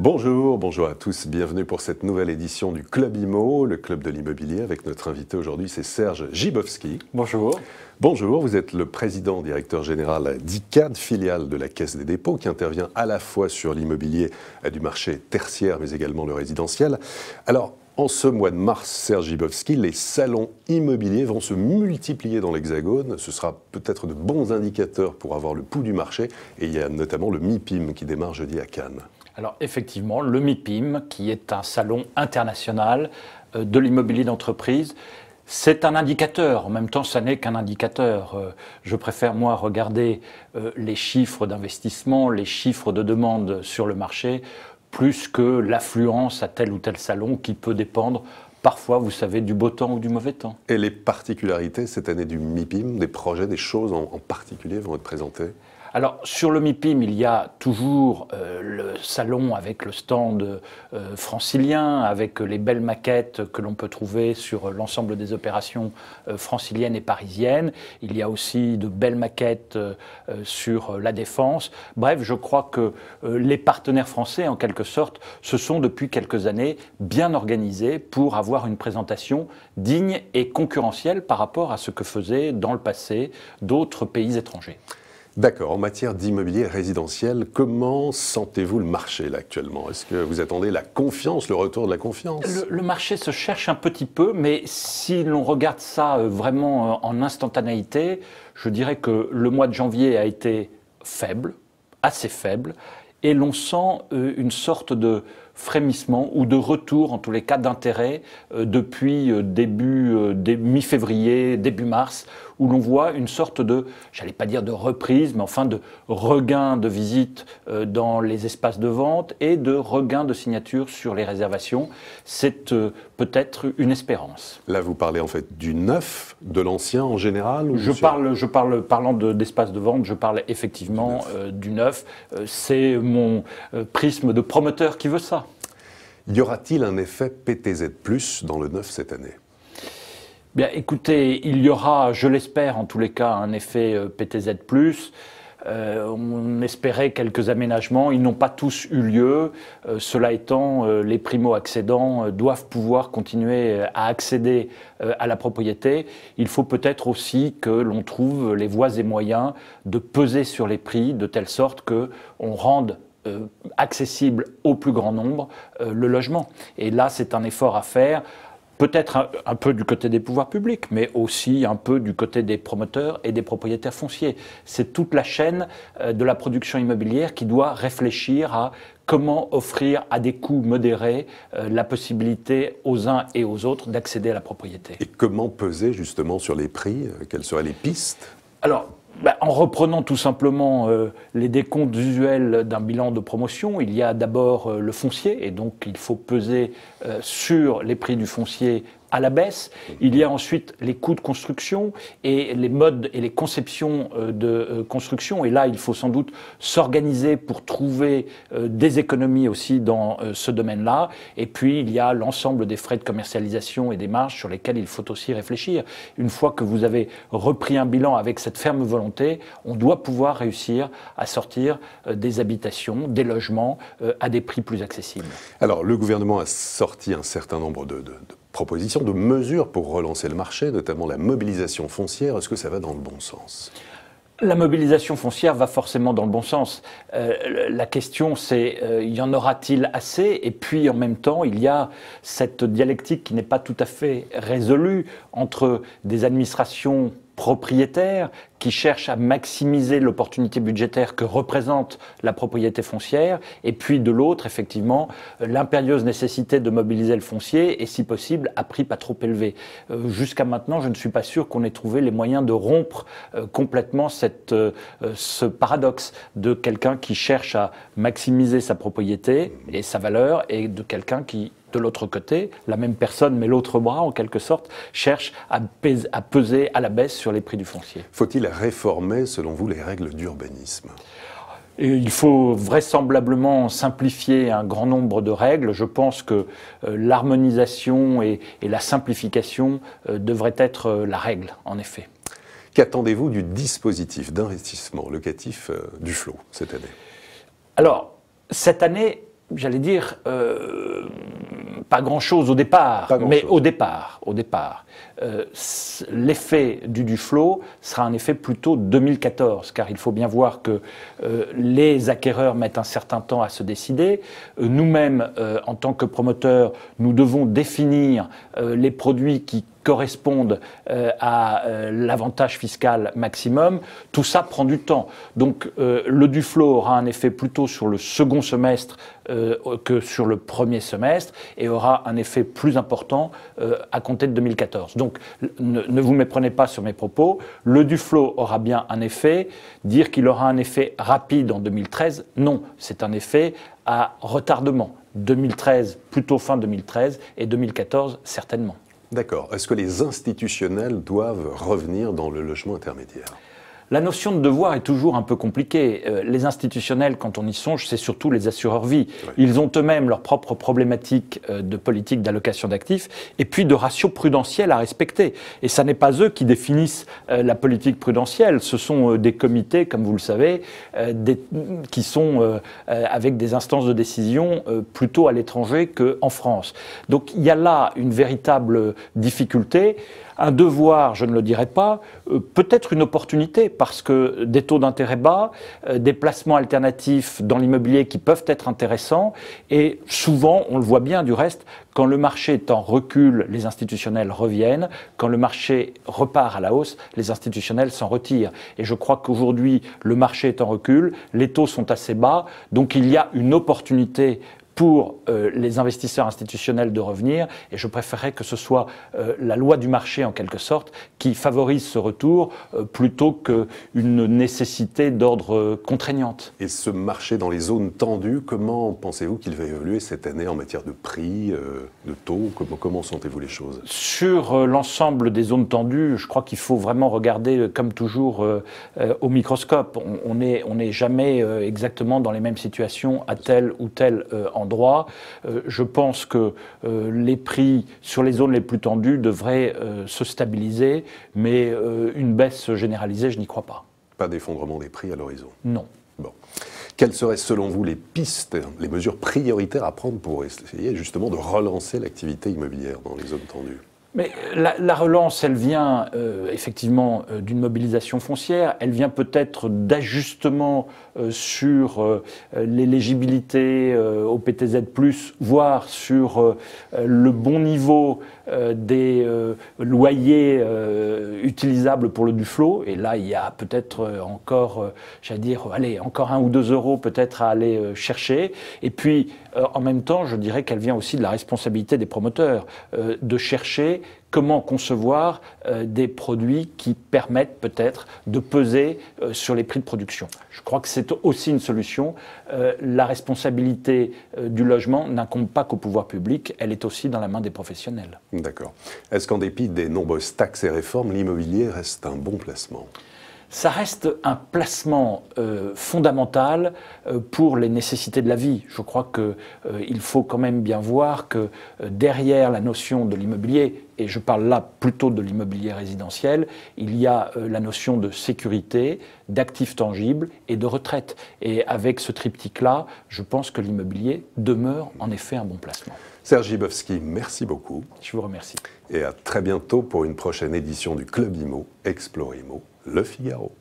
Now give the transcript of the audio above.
Bonjour à tous, bienvenue pour cette nouvelle édition du Club IMO, le club de l'immobilier, avec notre invité aujourd'hui, c'est Serge Gibowski. Bonjour. Bonjour, vous êtes le président directeur général d'ICAD, filiale de la Caisse des dépôts, qui intervient à la fois sur l'immobilier du marché tertiaire, mais également le résidentiel. Alors, en ce mois de mars, Serge Gibowski, les salons immobiliers vont se multiplier dans l'Hexagone. Ce sera peut-être de bons indicateurs pour avoir le pouls du marché. Et il y a notamment le MIPIM qui démarre jeudi à Cannes. Alors effectivement, le MIPIM, qui est un salon international de l'immobilier d'entreprise, c'est un indicateur. En même temps, ça n'est qu'un indicateur. Je préfère, moi, regarder les chiffres d'investissement, les chiffres de demande sur le marché, plus que l'affluence à tel ou tel salon qui peut dépendre parfois, vous savez, du beau temps ou du mauvais temps. Et les particularités cette année du MIPIM, des projets, des choses en particulier vont être présentées? Alors, sur le MIPIM, il y a toujours le salon avec le stand francilien, avec les belles maquettes que l'on peut trouver sur l'ensemble des opérations franciliennes et parisiennes. Il y a aussi de belles maquettes sur la Défense. Bref, je crois que les partenaires français, en quelque sorte, se sont depuis quelques années bien organisés pour avoir une présentation digne et concurrentielle par rapport à ce que faisaient dans le passé d'autres pays étrangers. D'accord. En matière d'immobilier résidentiel, comment sentez-vous le marché là, actuellement? Est-ce que vous attendez la confiance, le retour de la confiance? Le marché se cherche un petit peu, mais si l'on regarde ça vraiment en instantanéité, je dirais que le mois de janvier a été faible, assez faible, et l'on sent une sorte de frémissement ou de retour, en tous les cas, d'intérêt depuis mi-février, début mars, où l'on voit une sorte de, j'allais pas dire de reprise, mais enfin de regain de visite dans les espaces de vente et de regain de signature sur les réservations. C'est peut-être une espérance. Là, vous parlez en fait du neuf, de l'ancien en général? Parlant d'espace de vente, je parle effectivement du neuf. C'est mon prisme de promoteur qui veut ça. Y aura-t-il un effet PTZ+ dans le neuf cette année? Bien, écoutez, il y aura, je l'espère en tous les cas, un effet PTZ+. On espérait quelques aménagements, ils n'ont pas tous eu lieu. Cela étant, les primo-accédants doivent pouvoir continuer à accéder à la propriété. Il faut peut-être aussi que l'on trouve les voies et moyens de peser sur les prix de telle sorte qu'on rende accessible au plus grand nombre le logement. Et là, c'est un effort à faire. Peut-être un peu du côté des pouvoirs publics, mais aussi un peu du côté des promoteurs et des propriétaires fonciers. C'est toute la chaîne de la production immobilière qui doit réfléchir à comment offrir à des coûts modérés la possibilité aux uns et aux autres d'accéder à la propriété. Et comment peser justement sur les prix? Quelles seraient les pistes? Alors, en reprenant tout simplement les décomptes usuels d'un bilan de promotion, il y a d'abord le foncier, et donc il faut peser sur les prix du foncier à la baisse. Il y a ensuite les coûts de construction et les modes et les conceptions de construction. Et là, il faut sans doute s'organiser pour trouver des économies aussi dans ce domaine-là. Et puis, il y a l'ensemble des frais de commercialisation et des marges sur lesquels il faut aussi réfléchir. Une fois que vous avez repris un bilan avec cette ferme volonté, on doit pouvoir réussir à sortir des habitations, des logements à des prix plus accessibles. Alors, le gouvernement a sorti un certain nombre de propositions, de mesures pour relancer le marché, notamment la mobilisation foncière. Est-ce que ça va dans le bon sens? La mobilisation foncière va forcément dans le bon sens. La question, c'est y en aura-t-il assez? Et puis, en même temps, il y a cette dialectique qui n'est pas tout à fait résolue entre des administrations propriétaires qui cherchent à maximiser l'opportunité budgétaire que représente la propriété foncière, et puis de l'autre, effectivement, l'impérieuse nécessité de mobiliser le foncier, et si possible, à prix pas trop élevé. Jusqu'à maintenant, je ne suis pas sûr qu'on ait trouvé les moyens de rompre complètement ce paradoxe de quelqu'un qui cherche à maximiser sa propriété et sa valeur, et de quelqu'un qui, de l'autre côté, la même personne mais l'autre bras en quelque sorte, cherche à peser à la baisse sur les prix du foncier. Faut-il réformer selon vous les règles d'urbanisme? Et il faut vraisemblablement simplifier un grand nombre de règles. Je pense que l'harmonisation et la simplification devraient être la règle, en effet. Qu'attendez-vous du dispositif d'investissement locatif du FLO cette année? Alors, cette année, j'allais dire, pas grand-chose au départ, mais au départ, l'effet du Duflot sera un effet plutôt 2014, car il faut bien voir que les acquéreurs mettent un certain temps à se décider. Nous-mêmes, en tant que promoteurs, nous devons définir les produits qui correspondent à l'avantage fiscal maximum. Tout ça prend du temps. Donc le Duflot aura un effet plutôt sur le second semestre que sur le premier semestre et aura un effet plus important à compter de 2014. Donc ne vous méprenez pas sur mes propos. Le Duflot aura bien un effet. Dire qu'il aura un effet rapide en 2013, non. C'est un effet à retardement. 2013, plutôt fin 2013 et 2014, certainement. D'accord. Est-ce que les institutionnels doivent revenir dans le logement intermédiaire ? La notion de devoir est toujours un peu compliquée. Les institutionnels, quand on y songe, c'est surtout les assureurs vie. Oui. Ils ont eux-mêmes leurs propres problématiques de politique d'allocation d'actifs et puis de ratios prudentiels à respecter. Et ça n'est pas eux qui définissent la politique prudentielle. Ce sont des comités, comme vous le savez, qui sont avec des instances de décision plutôt à l'étranger qu'en France. Donc il y a là une véritable difficulté. Un devoir, je ne le dirais pas, peut-être une opportunité, parce que des taux d'intérêt bas, des placements alternatifs dans l'immobilier qui peuvent être intéressants, et souvent, on le voit bien du reste, quand le marché est en recul, les institutionnels reviennent, quand le marché repart à la hausse, les institutionnels s'en retirent. Et je crois qu'aujourd'hui, le marché est en recul, les taux sont assez bas, donc il y a une opportunité pour les investisseurs institutionnels de revenir, et je préférerais que ce soit la loi du marché en quelque sorte qui favorise ce retour plutôt qu'une nécessité d'ordre contraignante. Et ce marché dans les zones tendues, comment pensez-vous qu'il va évoluer cette année en matière de prix, de taux? Comment sentez-vous les choses? Sur l'ensemble des zones tendues, je crois qu'il faut vraiment regarder comme toujours au microscope. On n'est jamais exactement dans les mêmes situations à tel ou tel endroit. Je pense que les prix sur les zones les plus tendues devraient se stabiliser, mais une baisse généralisée, je n'y crois pas. Pas d'effondrement des prix à l'horizon? Non. Bon. Quelles seraient selon vous les pistes, les mesures prioritaires à prendre pour essayer justement de relancer l'activité immobilière dans les zones tendues? Mais la relance, elle vient effectivement d'une mobilisation foncière, elle vient peut-être d'ajustements sur l'éligibilité au PTZ+, voire sur le bon niveau des loyers utilisables pour le Duflot. Et là, il y a peut-être encore, j'allais dire, allez, encore 1 ou 2 euros peut-être à aller chercher. Et puis, en même temps, je dirais qu'elle vient aussi de la responsabilité des promoteurs, de chercher comment concevoir des produits qui permettent peut-être de peser sur les prix de production. Je crois que c'est aussi une solution. La responsabilité du logement n'incombe pas qu'au pouvoir public, elle est aussi dans la main des professionnels. D'accord. Est-ce qu'en dépit des nombreuses taxes et réformes, l'immobilier reste un bon placement ? Ça reste un placement fondamental pour les nécessités de la vie. Je crois qu'il faut quand même bien voir que derrière la notion de l'immobilier, et je parle là plutôt de l'immobilier résidentiel, il y a la notion de sécurité, d'actifs tangibles et de retraite. Et avec ce triptyque-là, je pense que l'immobilier demeure en effet un bon placement. Serge Gibowski, merci beaucoup. Je vous remercie. Et à très bientôt pour une prochaine édition du Club Imo, Explore Imo, Le Figaro.